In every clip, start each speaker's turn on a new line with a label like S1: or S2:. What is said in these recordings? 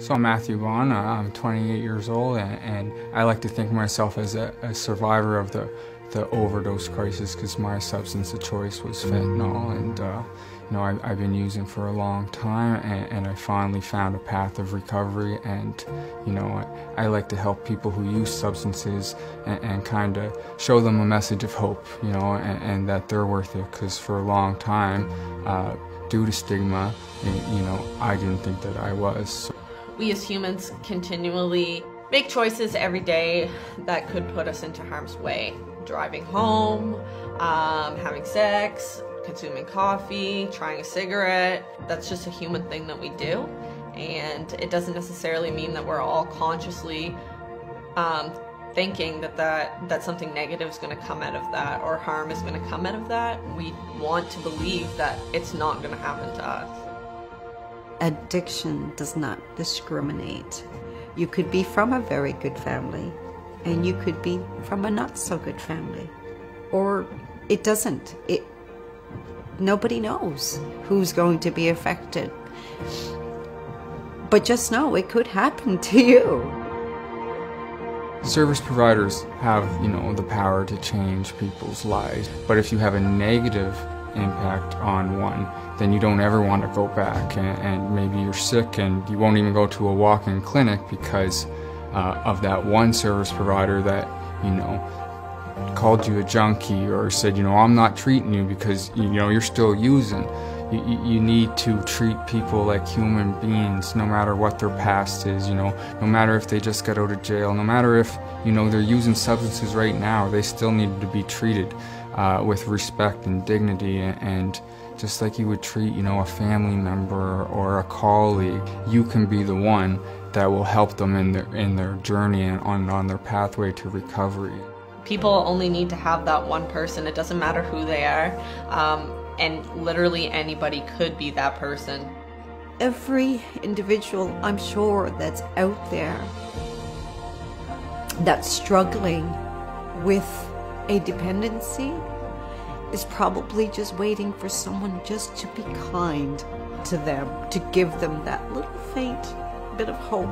S1: So I'm Matt Bonn, I'm 28 years old, and I like to think of myself as a survivor of the overdose crisis, because my substance of choice was fentanyl, and you know, I've been using for a long time, and I finally found a path of recovery. And you know, I like to help people who use substances and kind of show them a message of hope, you know, and that they're worth it, because for a long time, due to stigma, you know, I didn't think that I was.
S2: We as humans continually make choices every day that could put us into harm's way. Driving home, having sex, consuming coffee, trying a cigarette. That's just a human thing that we do. And it doesn't necessarily mean that we're all consciously thinking that something negative is going to come out of that, or harm is going to come out of that. We want to believe that it's not going to happen to us.
S3: Addiction does not discriminate. You could be from a very good family, and you could be from a not so good family, or it doesn't. Nobody knows who's going to be affected, but just know it could happen to you.
S1: Service providers have, you know, the power to change people's lives, but if you have a negative impact on one, then you don't ever want to go back, and maybe you're sick and you won't even go to a walk-in clinic because of that one service provider that, you know, called you a junkie or said, you know, I'm not treating you because, you know, you're still using. You need to treat people like human beings, no matter what their past is, you know, no matter if they just got out of jail, no matter if, you know, they're using substances right now, they still need to be treated with respect and dignity, and just like you would treat, you know, a family member or a colleague. You can be the one that will help them in their journey and on their pathway to recovery.
S2: People only need to have that one person. It doesn't matter who they are, and literally anybody could be that person.
S3: Every individual, I'm sure, that's out there that's struggling with a dependency is probably just waiting for someone just to be kind to them, to give them that little faint bit of hope.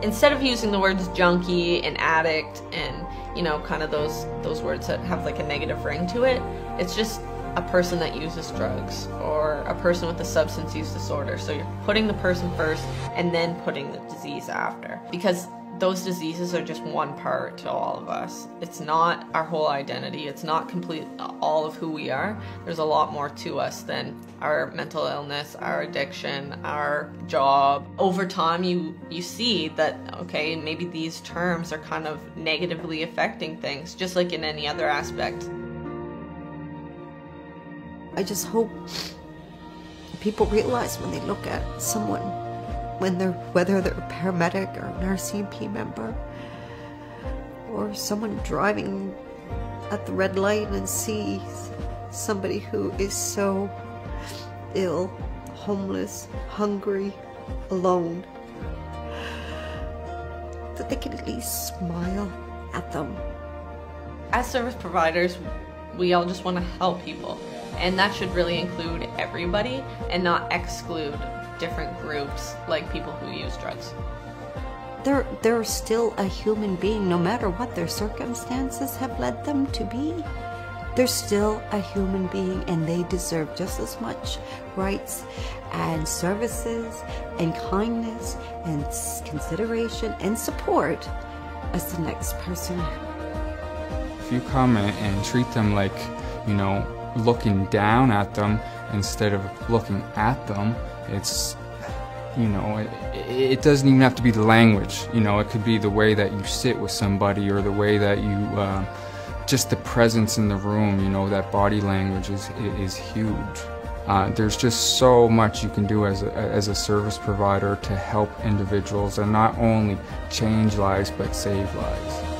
S2: Instead of using the words junkie and addict and, you know, kind of those words that have like a negative ring to it, it's just a person that uses drugs or a person with a substance use disorder. So you're putting the person first and then putting the disease after, because those diseases are just one part to all of us. It's not our whole identity. It's not complete all of who we are. There's a lot more to us than our mental illness, our addiction, our job. Over time, you see that, okay, maybe these terms are kind of negatively affecting things, just like in any other aspect.
S3: I just hope people realize when they look at someone, whether they're a paramedic or an RCMP member, or someone driving at the red light and sees somebody who is so ill, homeless, hungry, alone, that they can at least smile at them.
S2: As service providers, we all just want to help people, and that should really include everybody and not exclude different groups like people who use drugs.
S3: They're still a human being, no matter what their circumstances have led them to be. They're still a human being, and they deserve just as much rights and services and kindness and consideration and support as the next person.
S1: If you come and treat them like, you know, looking down at them instead of looking at them, it's, you know, it doesn't even have to be the language, you know, it could be the way that you sit with somebody, or the way that you, just the presence in the room, you know, that body language is huge. There's just so much you can do as a service provider to help individuals, and not only change lives but save lives.